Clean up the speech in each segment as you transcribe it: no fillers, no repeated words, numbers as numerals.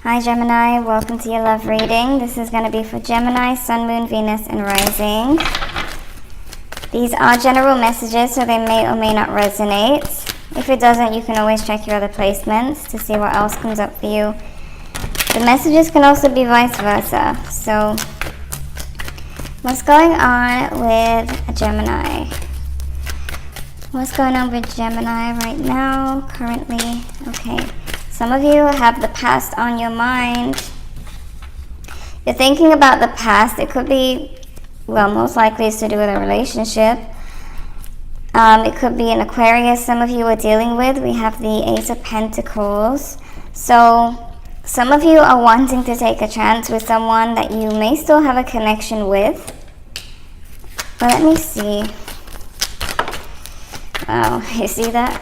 Hi Gemini, welcome to your love reading. This is going to be for Gemini, Sun, Moon, Venus, and Rising. These are general messages, so they may or may not resonate. If it doesn't, you can always check your other placements to see what else comes up for you. The messages can also be vice versa. So, what's going on with a Gemini? What's going on with Gemini right now, currently? Okay. Some of you have the past on your mind. You're thinking about the past. It could be, well, most likely it's to do with a relationship. It could be an Aquarius some of you are dealing with. We have the Ace of Pentacles. So some of you are wanting to take a chance with someone that you may still have a connection with. But let me see. Wow, you see that?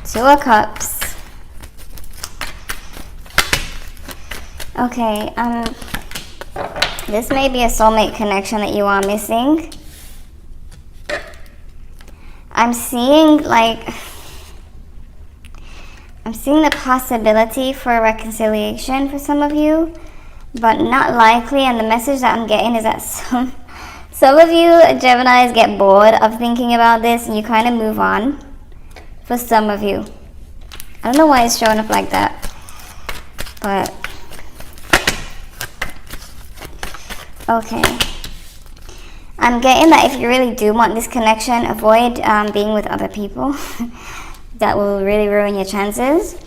Two of Cups. Okay, this may be a soulmate connection that you are missing. I'm seeing the possibility for a reconciliation for some of you, but not likely. And the message that I'm getting is that some of you Geminis get bored of thinking about this and you kind of move on. For some of you, I don't know why it's showing up like that, but okay. I'm getting that if you really do want this connection, avoid being with other people. That will really ruin your chances.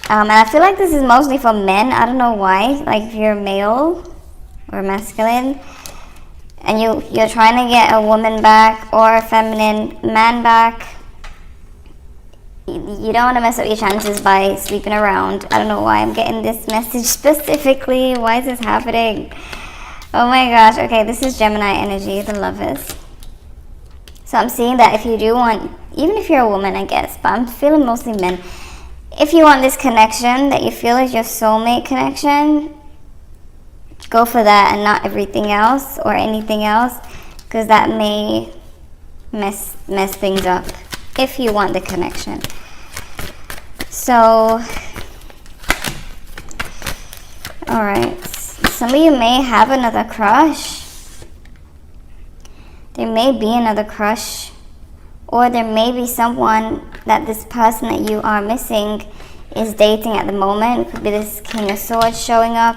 And I feel like this is mostly for men. I don't know why. Like if you're male or masculine and you're trying to get a woman back or a feminine man back, you don't want to mess up your chances by sleeping around. I don't know why I'm getting this message specifically. Why is this happening? Oh my gosh. Okay, this is Gemini energy, the Lovers. So I'm seeing that if you do want, even if you're a woman, I guess, but I'm feeling mostly men. If you want this connection that you feel is your soulmate connection, go for that and not everything else or anything else, because that may mess things up if you want the connection. So, alright. Some of you may have another crush. There may be another crush. Or there may be someone that this person that you are missing is dating at the moment. It could be this King of Swords showing up.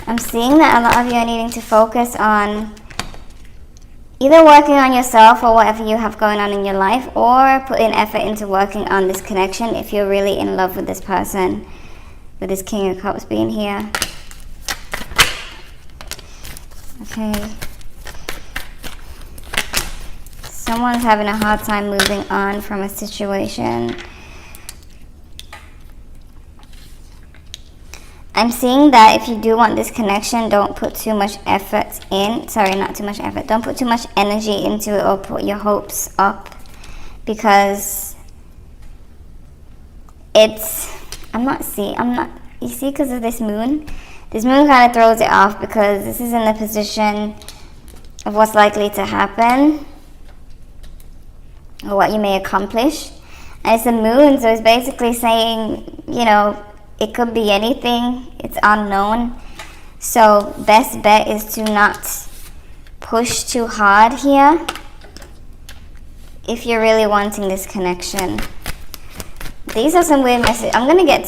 I'm seeing that a lot of you are needing to focus on either working on yourself or whatever you have going on in your life, or putting effort into working on this connection if you're really in love with this person, with this King of Cups being here. Okay. Someone's having a hard time moving on from a situation. I'm seeing that if you do want this connection, don't put too much effort in. Sorry, not too much effort. Don't put too much energy into it or put your hopes up, because you see, because of this moon kind of throws it off, because this is in the position of what's likely to happen or what you may accomplish. And it's a moon, so it's basically saying, you know, it could be anything. It's unknown. So best bet is to not push too hard here if you're really wanting this connection. These are some weird messages. I'm gonna get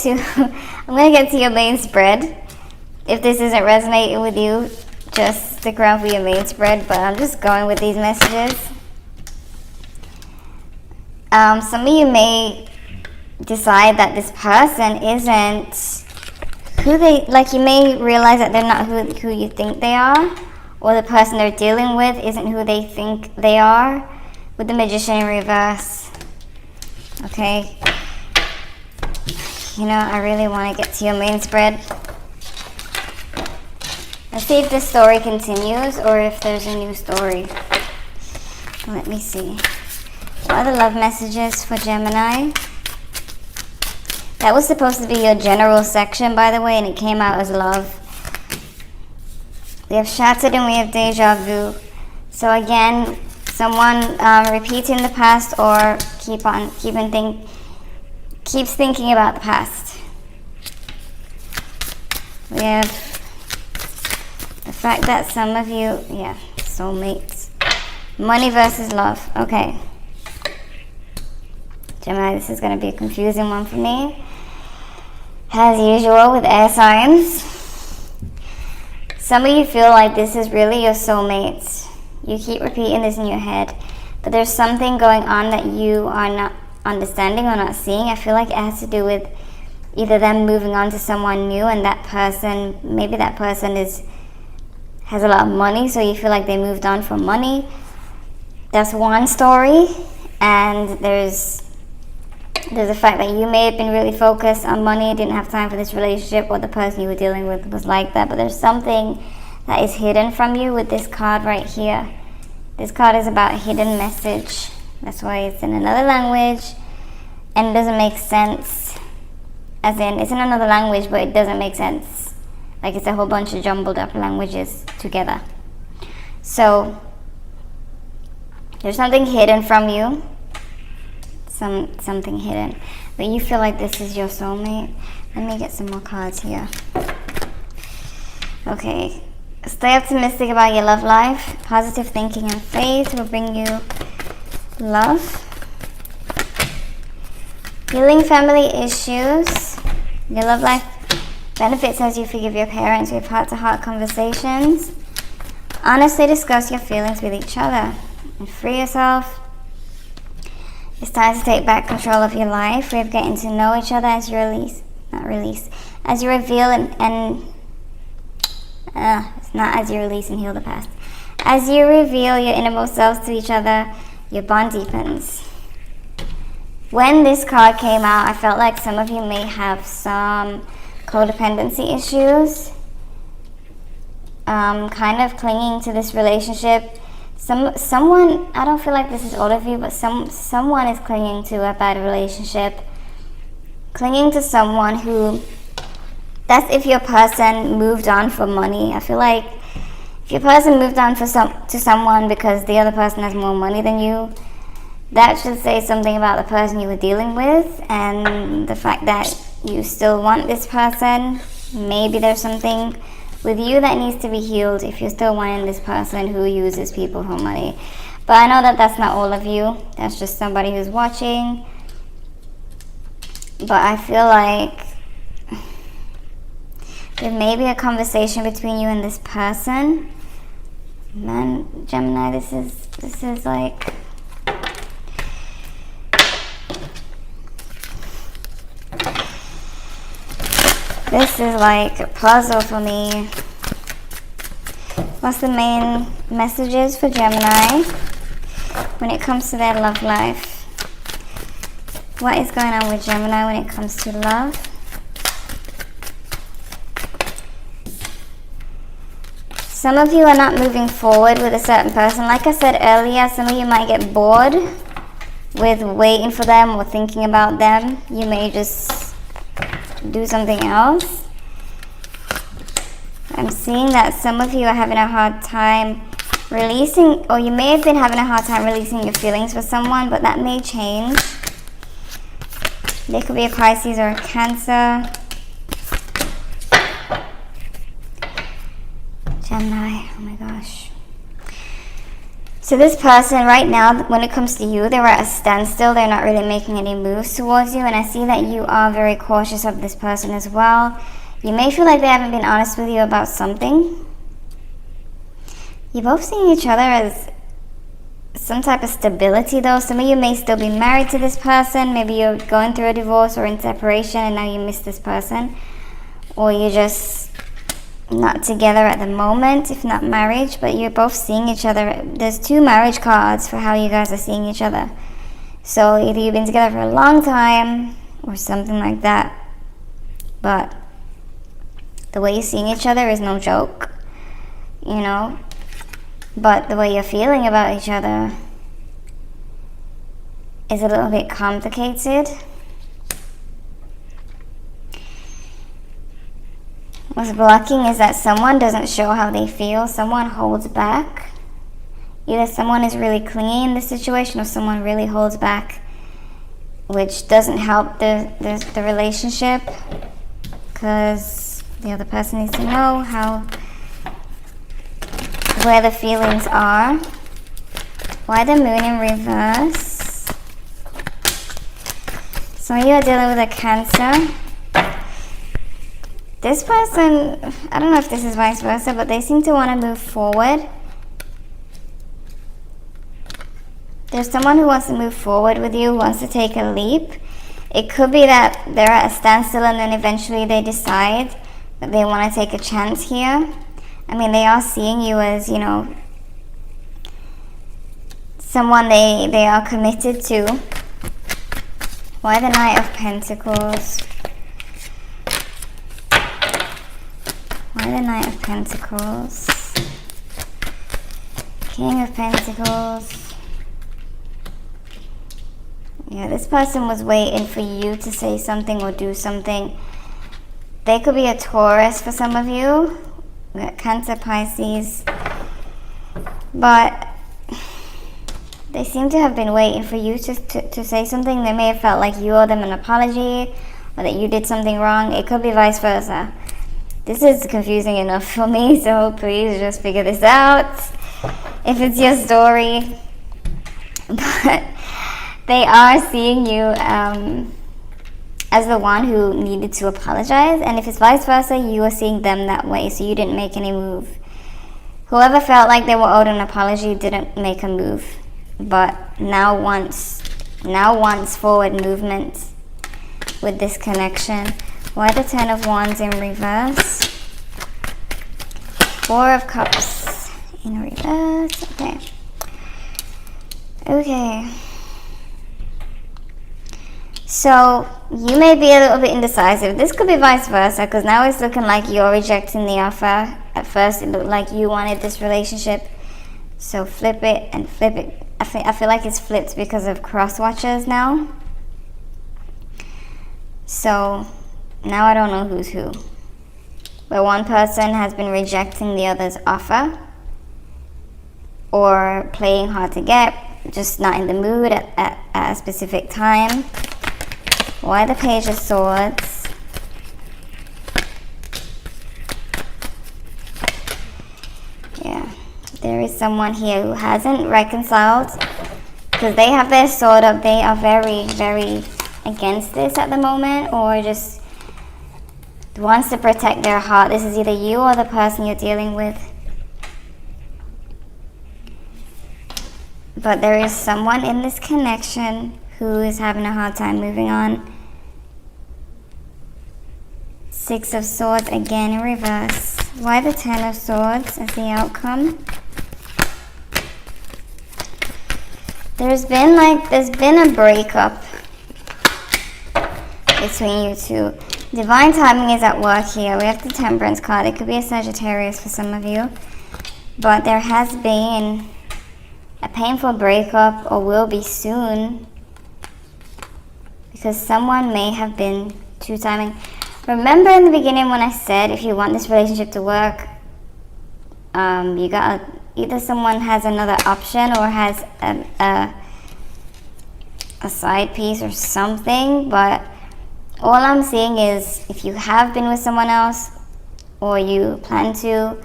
to your main spread. If this isn't resonating with you, just stick around for your main spread. But I'm just going with these messages. Some of you may decide that this person isn't who they, like you may realize that they're not who you think they are, or the person they're dealing with isn't who they think they are, with the Magician in reverse. Okay, you know, I really want to get to your main spread. Let's see if this story continues or if there's a new story. Let me see. What are the love messages for Gemini? That was supposed to be your general section, by the way, and it came out as love. We have shattered and we have deja vu. So again, someone repeating the past or keeping keeps thinking about the past. We have the fact that some of you, yeah, soulmates. Money versus love. Okay. Gemini, this is going to be a confusing one for me. As usual with air signs. Some of you feel like this is really your soulmate. You keep repeating this in your head, but there's something going on that you are not understanding or not seeing. I feel like it has to do with either them moving on to someone new, and that person, maybe that person has a lot of money, so you feel like they moved on from money. That's one story. And there's the fact that you may have been really focused on money, didn't have time for this relationship, or the person you were dealing with was like that. But there's something that is hidden from you with this card right here. This card is about a hidden message. That's why it's in another language, and it doesn't make sense. As in, it's in another language, but it doesn't make sense. Like it's a whole bunch of jumbled up languages together. So there's something hidden from you. Something hidden. But you feel like this is your soulmate. Let me get some more cards here. Okay. Stay optimistic about your love life. Positive thinking and faith will bring you love. Healing family issues. Your love life benefits as you forgive your parents. You have heart-to-heart conversations. Honestly discuss your feelings with each other and free yourself. It's time to take back control of your life. We're getting to know each other as you as you reveal it's not as you release and heal the past. As you reveal your innermost selves to each other, your bond deepens. When this card came out, I felt like some of you may have some codependency issues, kind of clinging to this relationship. Someone, I don't feel like this is all of you, but someone is clinging to a bad relationship, clinging to someone who, that's if your person moved on for money. I feel like if your person moved on to someone because the other person has more money than you, that should say something about the person you were dealing with and the fact that you still want this person. Maybe there's something with you that needs to be healed if you're still wanting this person who uses people for money. But I know that that's not all of you. That's just somebody who's watching. But I feel like there may be a conversation between you and this person. Man, Gemini, this is like, this is like a puzzle for me. What's the main messages for Gemini when it comes to their love life? What is going on with Gemini when it comes to love? Some of you are not moving forward with a certain person. Like I said earlier, some of you might get bored with waiting for them or thinking about them. You may just do something else. I'm seeing that some of you are having a hard time releasing, or you may have been having a hard time releasing your feelings for someone, but that may change. There could be a Pisces or a Cancer. Gemini, oh my gosh. So this person right now, when it comes to you, they're at a standstill. They're not really making any moves towards you. And I see that you are very cautious of this person as well. You may feel like they haven't been honest with you about something. You're both seeing each other as some type of stability though. Some of you may still be married to this person. Maybe you're going through a divorce or in separation and now you miss this person. Or you're just not together at the moment, if not marriage, but you're both seeing each other. There's two marriage cards for how you guys are seeing each other. So either you've been together for a long time or something like that. But the way you're seeing each other is no joke, you know. But the way you're feeling about each other is a little bit complicated. What's blocking is that someone doesn't show how they feel. Someone holds back. Either someone is really clingy in this situation or someone really holds back which doesn't help the relationship, because the other person needs to know where the feelings are. Why the moon in reverse? So you are dealing with a Cancer. This person, I don't know if this is vice versa, but they seem to want to move forward. There's someone who wants to move forward with you, wants to take a leap. It could be that they're at a standstill and then eventually they decide that they want to take a chance here. I mean, they are seeing you as, you know, someone they are committed to. Why the Knight of Pentacles? Why the Knight of Pentacles? King of Pentacles. Yeah, this person was waiting for you to say something or do something. They could be a Taurus for some of you. We got Cancer, Pisces. But they seem to have been waiting for you to say something. They may have felt like you owe them an apology or that you did something wrong. It could be vice versa. This is confusing enough for me, so please just figure this out if it's your story. But they are seeing you as the one who needed to apologize, and if it's vice versa, you are seeing them that way, so you didn't make any move. Whoever felt like they were owed an apology didn't make a move, but now wants forward movement with this connection. Why the Ten of Wands in reverse? Four of Cups in reverse. Okay. So you may be a little bit indecisive. This could be vice versa, because now it's looking like you're rejecting the offer. At first it looked like you wanted this relationship, so flip it and flip it. I feel like it's flipped because of cross watchers now. So now I don't know who's who, but one person has been rejecting the other's offer or playing hard to get, just not in the mood at a specific time. Why the Page of Swords? Yeah, there is someone here who hasn't reconciled because they have their sword up. They are very, very against this at the moment, or just wants to protect their heart. This is either you or the person you're dealing with. But there is someone in this connection who is having a hard time moving on. Six of Swords again in reverse. Why the Ten of Swords as the outcome? There's been a breakup between you two. Divine timing is at work here. We have the Temperance card. It could be a Sagittarius for some of you. But there has been a painful breakup, or will be soon, because someone may have been two-timing. Remember in the beginning when I said if you want this relationship to work, you gotta, either someone has another option or has a side piece or something. But all I'm seeing is if you have been with someone else, or you plan to,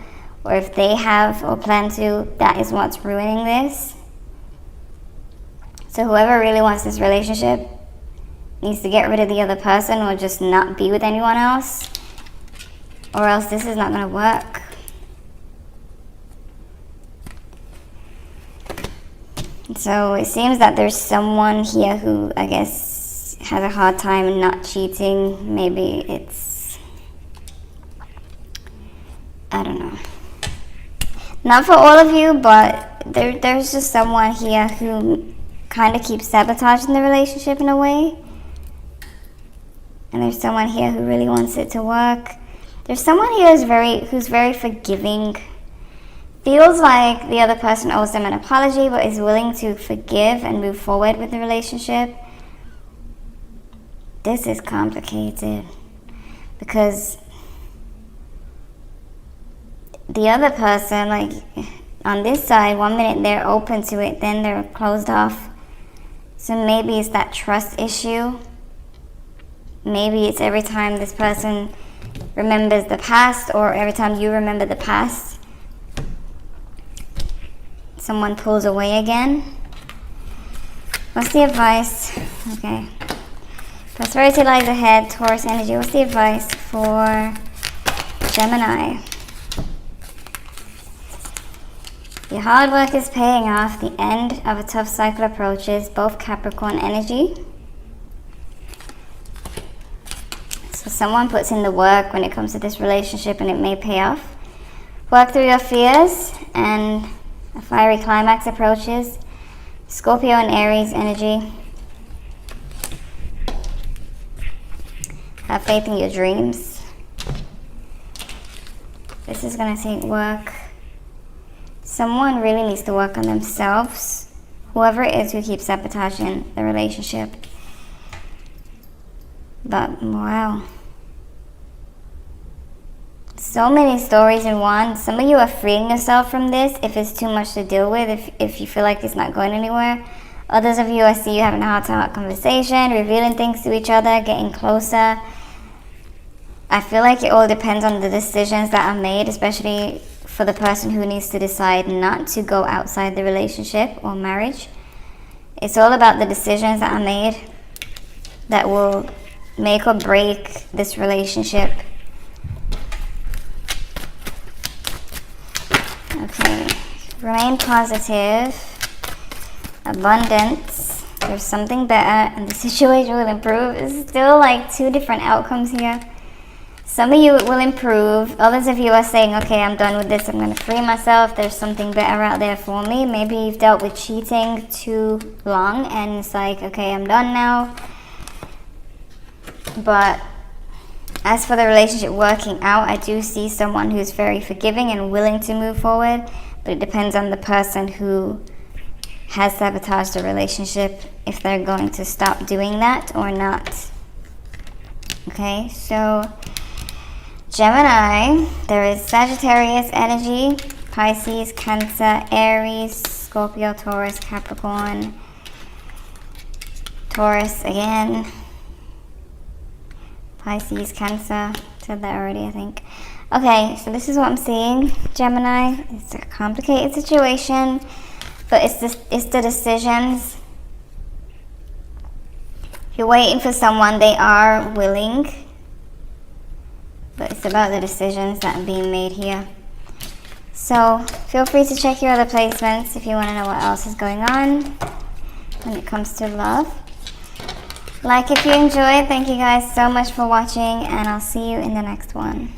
or if they have or plan to, that is what's ruining this. So whoever really wants this relationship needs to get rid of the other person, or just not be with anyone else, or else this is not going to work. So it seems that there's someone here who, I guess, has a hard time not cheating. Maybe it's, I don't know. Not for all of you, but there's just someone here who kind of keeps sabotaging the relationship in a way. And there's someone here who really wants it to work. There's someone here who's very forgiving. Feels like the other person owes them an apology, but is willing to forgive and move forward with the relationship. This is complicated, because the other person, like on this side, 1 minute they're open to it, then they're closed off. So maybe it's that trust issue. Maybe it's every time this person remembers the past, or every time you remember the past, someone pulls away again. What's the advice? Okay. Prosperity lies ahead, Taurus energy. What's the advice for Gemini? Your hard work is paying off. The end of a tough cycle approaches. Both Capricorn energy. So someone puts in the work when it comes to this relationship, and it may pay off. Work through your fears, and a fiery climax approaches. Scorpio and Aries energy. Have faith in your dreams. This is going to take work. Someone really needs to work on themselves. Whoever it is who keeps sabotaging the relationship. But wow. So many stories in one. Some of you are freeing yourself from this if it's too much to deal with, if you feel like it's not going anywhere. Others of you, I see you having a heart-to-heart conversation, revealing things to each other, getting closer. I feel like it all depends on the decisions that are made, especially for the person who needs to decide not to go outside the relationship or marriage. It's all about the decisions that are made that will make or break this relationship. Okay, remain positive, abundance, there's something better, and the situation will improve. It's still like two different outcomes here. Some of you will improve. Others of you are saying, okay, I'm done with this. I'm going to free myself. There's something better out there for me. Maybe you've dealt with cheating too long, and it's like, okay, I'm done now. But as for the relationship working out, I do see someone who's very forgiving and willing to move forward. But it depends on the person who has sabotaged the relationship, if they're going to stop doing that or not. Okay, so Gemini, there is Sagittarius energy, Pisces, Cancer, Aries, Scorpio, Taurus, Capricorn, Taurus again, Pisces, Cancer, said that already, I think. Okay, so this is what I'm seeing, Gemini. It's a complicated situation, but it's the decisions. If you're waiting for someone, they are willing, but it's about the decisions that are being made here. So feel free to check your other placements if you want to know what else is going on when it comes to love. Like if you enjoyed. Thank you guys so much for watching, and I'll see you in the next one.